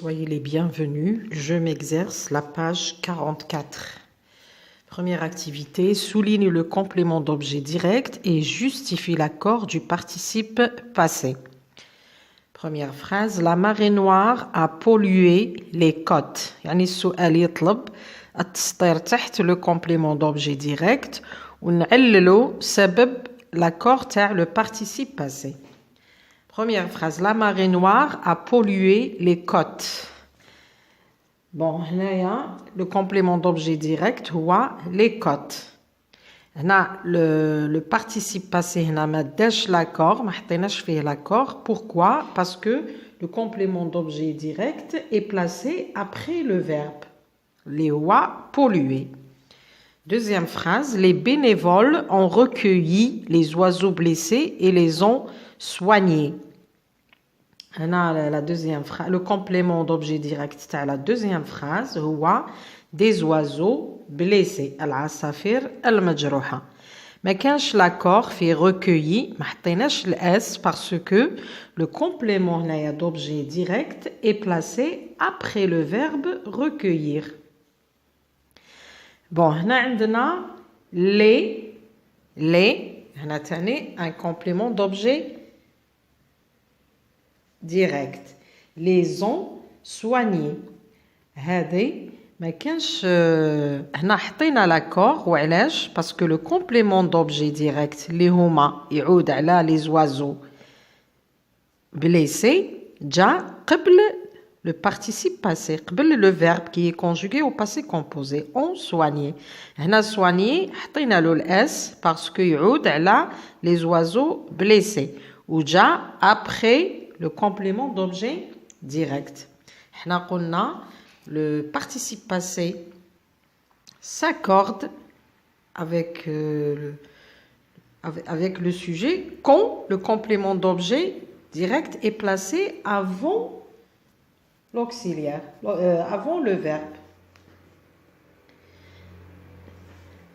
soyez les bienvenus. Je m'exerce, la page 44. Première activité, souligne le complément d'objet direct et justifie l'accord du participe passé. Première phrase, la marée noire a pollué les côtes. يعني السؤال يطلب التسطير تحت le complément d'objet direct ونعللو سبب l'accord تاع le participe passé. Première phrase, la marée noire a pollué les côtes. Bon, le complément d'objet direct, les côtes. Le participe passé, ma dèche l'accord, l'accord. Pourquoi? Parce que le complément d'objet direct est placé après le verbe. Les polluer. Deuxième phrase, les bénévoles ont recueilli les oiseaux blessés et les ont soignés. La deuxième phrase, le complément d'objet direct à la deuxième phrase, des oiseaux blessés. Al-asafir al-majrouha. Mais quand l'accord fait recueilli, ma حطيناش s parce que le complément d'objet direct est placé après le verbe recueillir. Bon, on a les, on a un complément d'objet direct. Les ont soignés. هذه ما كانش هنا حطينا l'accord وعلاش parce que le complément d'objet direct اللي هما يعود على les oiseaux blessés جا قبل le participe passé قبل le verbe qui est conjugué au passé composé on soigné. هنا soigné حطينا له s parce que يعود على les oiseaux blessés وجا après le complément d'objet direct. Le participe passé s'accorde avec le sujet quand le complément d'objet direct est placé avant l'auxiliaire, avant le verbe.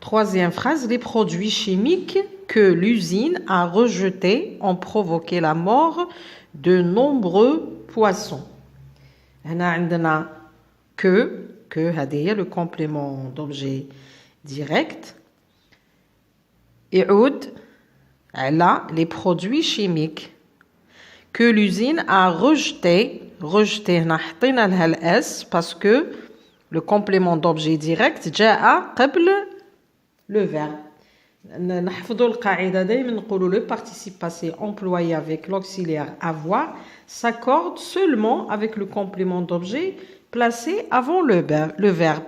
Troisième phrase, les produits chimiques que l'usine a rejetés ont provoqué la mort de nombreux poissons. هنا عندنا que هذه le complément d'objet direct يعود على les produits chimiques que l'usine a rejeté هنا حطينا لها s parce que le complément d'objet direct جاء قبل le verbe. نحفظوا القاعدة دايما نقولوا le participe passé employé avec l'auxiliaire avoir s'accorde seulement avec le complément d'objet placé avant le verbe.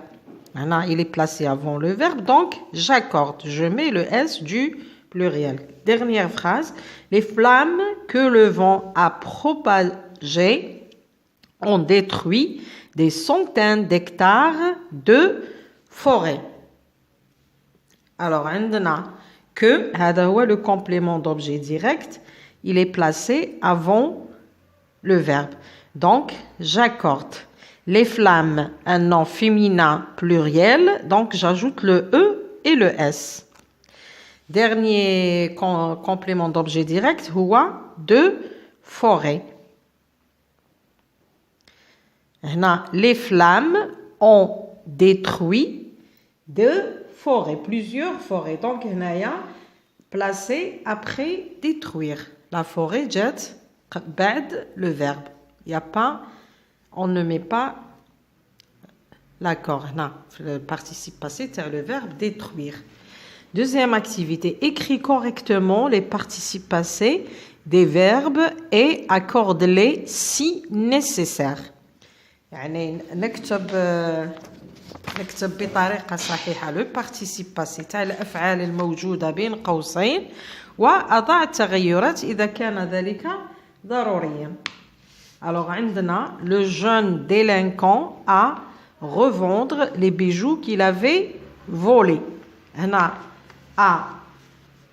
Maintenant, il est placé avant le verbe, donc j'accorde. Je mets le S du pluriel. Dernière phrase. Les flammes que le vent a propagées ont détruit des centaines d'hectares de forêt. Alors, عندنا que هذا هو le complément d'objet direct, il est placé avant le verbe. Donc, j'accorde. Les flammes, un nom féminin pluriel, donc j'ajoute le E et le S. Dernier complément d'objet direct, هو de forêt. Les flammes ont détruit de forêt, plusieurs forêts. Donc, on a placé après détruire. La forêt jette بعد le verbe. Il y a pas, on ne met pas l'accord. Non, le participe passé, c'est le verbe détruire. Deuxième activité, écris correctement les participes passés des verbes et accorde-les si nécessaire. يعني نكتب بطريقة صحيحة le participe passé تاع الأفعال الموجودة بين قوسين وأضع التغيرات إذا كان ذلك ضروريا. Alors عندنا le jeune délinquant a revendre les bijoux qu'il avait volés. هنا a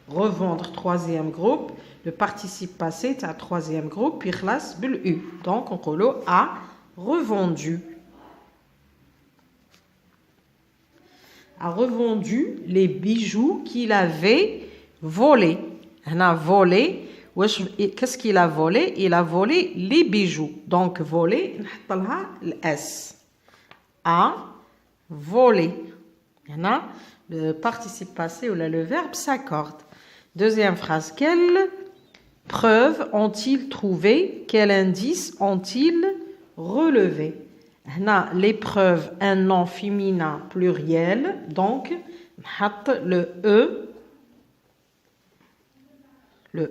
revendre troisième groupe, le participe passé تاع troisième groupe يخلص بالu. Donc on نقولوا a revendu. A revendu les bijoux qu'il avait volés. هنا volé Qu'est-ce qu'il a volé? Il a volé les bijoux. Donc, voler, نحط لها S. A volé. Le participe passé ou le verbe s'accorde. Deuxième phrase. Quelles preuves ont-ils trouvé? Quel indice ont-ils relevé? Les preuves, un nom féminin pluriel. Donc, le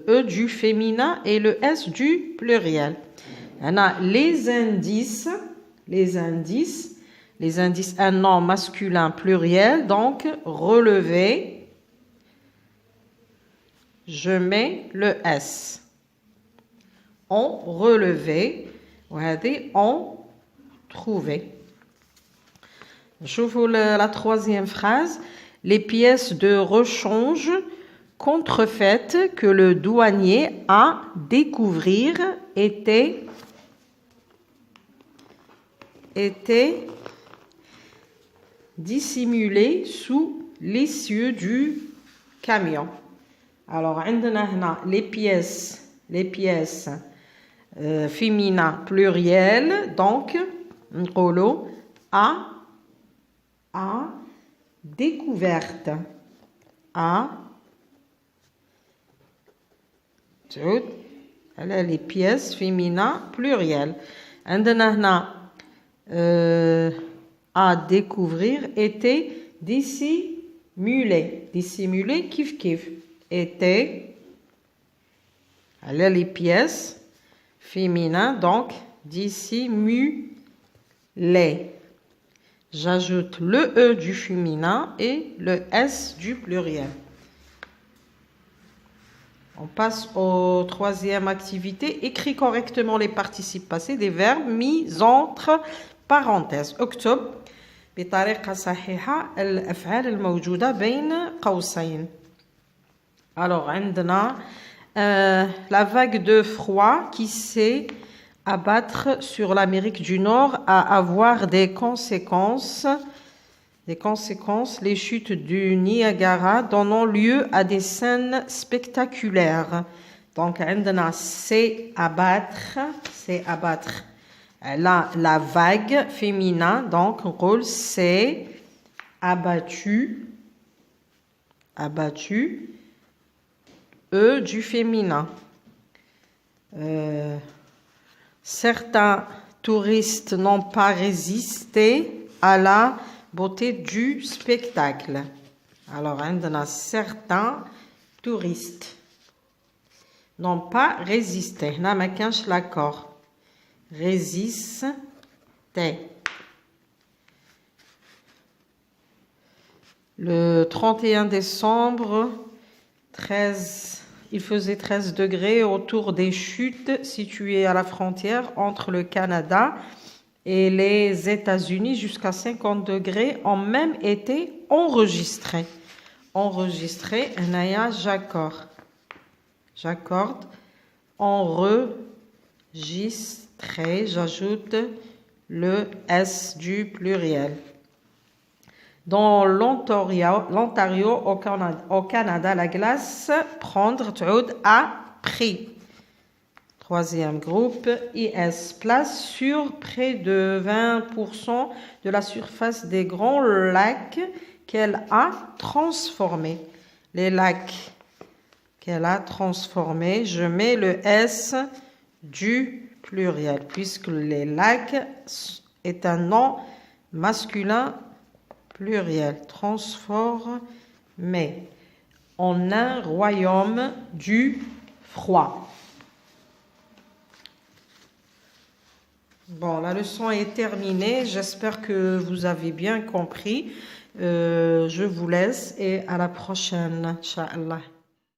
E du féminin et le S du pluriel. Les indices, un nom masculin pluriel, donc relevé, je mets le S. On relevé, on trouvé. Je vous la troisième phrase. Les pièces de rechange contrefaites que le douanier a découvrir étaient dissimulées sous l'essieu du camion. Alors, les pièces féminin pluriel, donc a découverte. Les pièces féminin pluriel. À découvrir était dissimulé. Dissimulé, kif kif. Était. Les pièces féminin, donc dissimulé. J'ajoute le E du féminin et le S du pluriel. On passe aux troisième activité. Écris correctement les participes passés des verbes mis entre parenthèses. اكتب بطريقة صحيحة الأفعال الموجودة بين قوسين. Alors, عندنا la vague de froid qui s'est abattre sur l'Amérique du Nord à avoir des conséquences. Les chutes du Niagara donnant lieu à des scènes spectaculaires. Donc, c'est abattre. La vague féminin, donc, rôle, c'est abattu. E du féminin. Certains touristes n'ont pas résisté à la beauté du spectacle. Alors, certains touristes n'ont pas résisté. Là, ma كانش l'accord. Résister. Le 31 décembre, il faisait 13 degrés autour des chutes situées à la frontière entre le Canada et les États-Unis. Jusqu'à 50 degrés ont même été enregistrés. J'accorde. Enregistré. J'ajoute le S du pluriel. Dans l'Ontario, au Canada, la glace prendre a pris. Troisième groupe, IS place sur près de 20% de la surface des grands lacs qu'elle a transformés. Les lacs qu'elle a transformés, je mets le S du pluriel, puisque les lacs est un nom masculin pluriel, transformé en un royaume du froid. Bon, la leçon est terminée. J'espère que vous avez bien compris. Je vous laisse et à la prochaine, Inch'Allah.